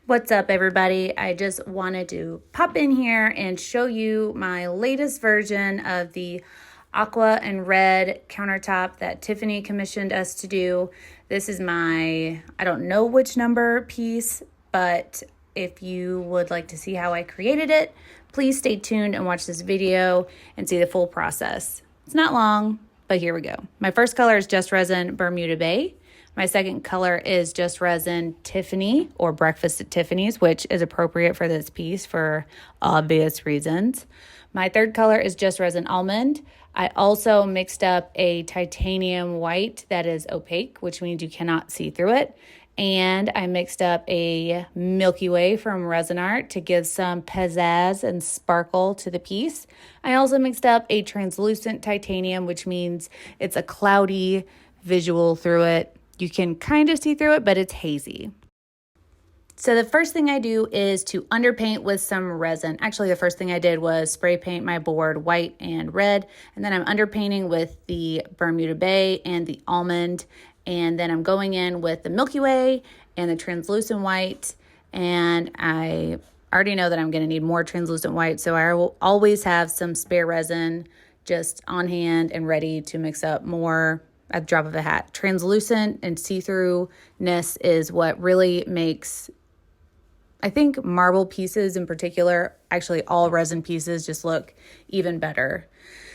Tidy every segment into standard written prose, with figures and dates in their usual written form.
What's up, everybody? I just wanted to pop in here and show you my latest version of the Aqua and Red countertop that Tiffany commissioned us to do. This is my, I don't know which number piece, but if you would like to see how I created it, please stay tuned and watch this video and see the full process. It's not long, but here we go. My first color is Just Resin Bermuda Bay. My second color is Just Resin Tiffany, or Breakfast at Tiffany's, which is appropriate for this piece for obvious reasons. My third color is Just Resin Almond. I also mixed up a titanium white that is opaque, which means you cannot see through it. And I mixed up a Milky Way from Resin Art to give some pizzazz and sparkle to the piece. I also mixed up a translucent titanium, which means it's a cloudy visual through it. You can kind of see through it, but it's hazy. So the first thing I do is to underpaint with some resin. Actually, the first thing I did was spray paint my board white and red, and then I'm underpainting with the Bermuda Bay and the almond, and then I'm going in with the Milky Way and the translucent white, and I already know that I'm going to need more translucent white, so I will always have some spare resin just on hand and ready to mix up more at the drop of a hat. Translucent and see-through-ness is what really makes, I think, marble pieces in particular, actually all resin pieces, just look even better.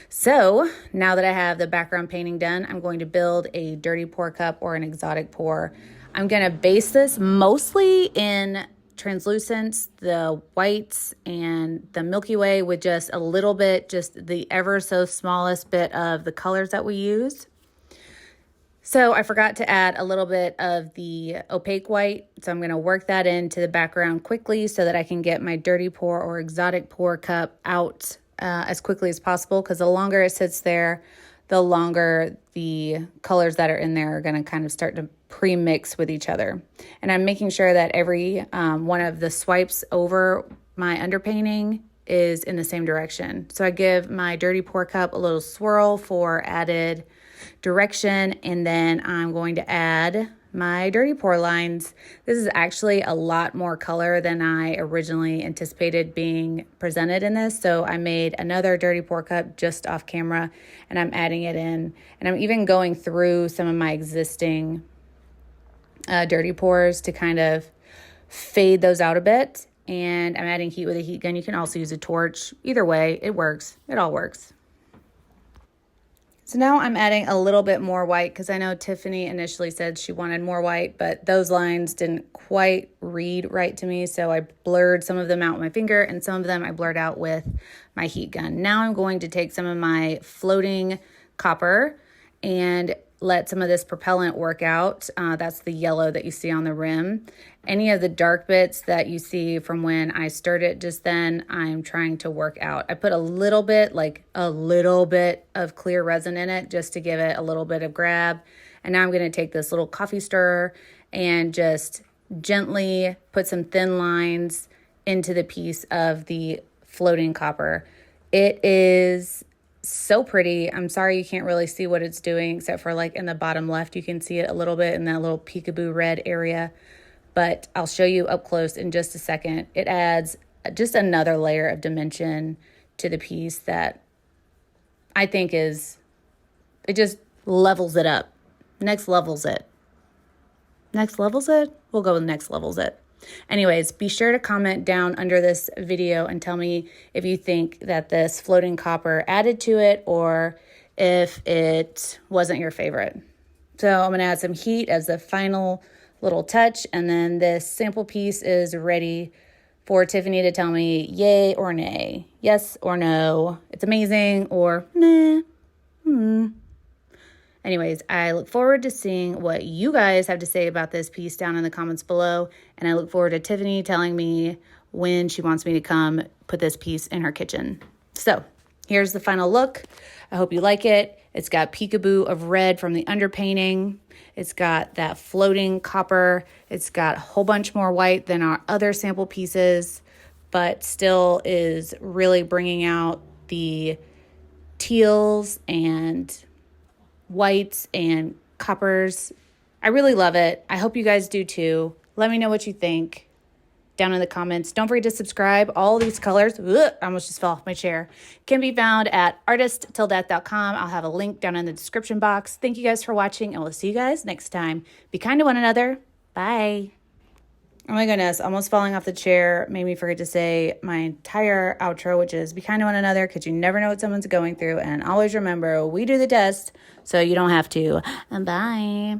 So now that I have the background painting done, I'm going to build a dirty pour cup or an exotic pour. I'm going to base this mostly in translucents, the whites, and the Milky Way with just a little bit, just the ever so smallest bit of the colors that we used. So I forgot to add a little bit of the opaque white, so I'm going to work that into the background quickly so that I can get my dirty pour or exotic pour cup out as quickly as possible, because the longer it sits there, the longer the colors that are in there are going to kind of start to pre-mix with each other. And I'm making sure that every one of the swipes over my underpainting is in the same direction. So I give my dirty pour cup a little swirl for added direction, and then I'm going to add my dirty pour lines. This is actually a lot more color than I originally anticipated being presented in this, so I made another dirty pour cup just off camera, and I'm adding it in, and I'm even going through some of my existing dirty pours to kind of fade those out a bit, and I'm adding heat with a heat gun. You can also use a torch. Either way, it works. It all works. So now I'm adding a little bit more white because I know Tiffany initially said she wanted more white, but those lines didn't quite read right to me. So I blurred some of them out with my finger and some of them I blurred out with my heat gun. Now I'm going to take some of my floating copper and let some of this propellant work out. That's the yellow that you see on the rim. Any of the dark bits that you see from when I stirred it just then, I'm trying to work out. I put a little bit of clear resin in it just to give it a little bit of grab. And now I'm going to take this little coffee stirrer and just gently put some thin lines into the piece of the floating copper. It is so pretty. I'm sorry you can't really see what it's doing, except for like in the bottom left, you can see it a little bit in that little peekaboo red area, but I'll show you up close in just a second. It adds just another layer of dimension to the piece that I think it just levels it up. Next levels it. Next levels it? We'll go with next levels it. Anyways, be sure to comment down under this video and tell me if you think that this floating copper added to it or if it wasn't your favorite. So I'm going to add some heat as the final little touch, and then this sample piece is ready for Tiffany to tell me yay or nay, yes or no, it's amazing, or nah. Anyways, I look forward to seeing what you guys have to say about this piece down in the comments below. And I look forward to Tiffany telling me when she wants me to come put this piece in her kitchen. So here's the final look. I hope you like it. It's got peekaboo of red from the underpainting. It's got that floating copper. It's got a whole bunch more white than our other sample pieces, but still is really bringing out the teals and whites and coppers. I really love it. I hope you guys do too. Let me know what you think. down in the comments. Don't forget to subscribe. All these colors, I almost just fell off my chair, can be found at artisttilldeath.com. I'll have a link down in the description box. Thank you guys for watching, and we'll see you guys next time. Be kind to one another. Bye. Oh my goodness, almost falling off the chair made me forget to say my entire outro, which is be kind to one another because you never know what someone's going through. And always remember, we do the test so you don't have to. And bye.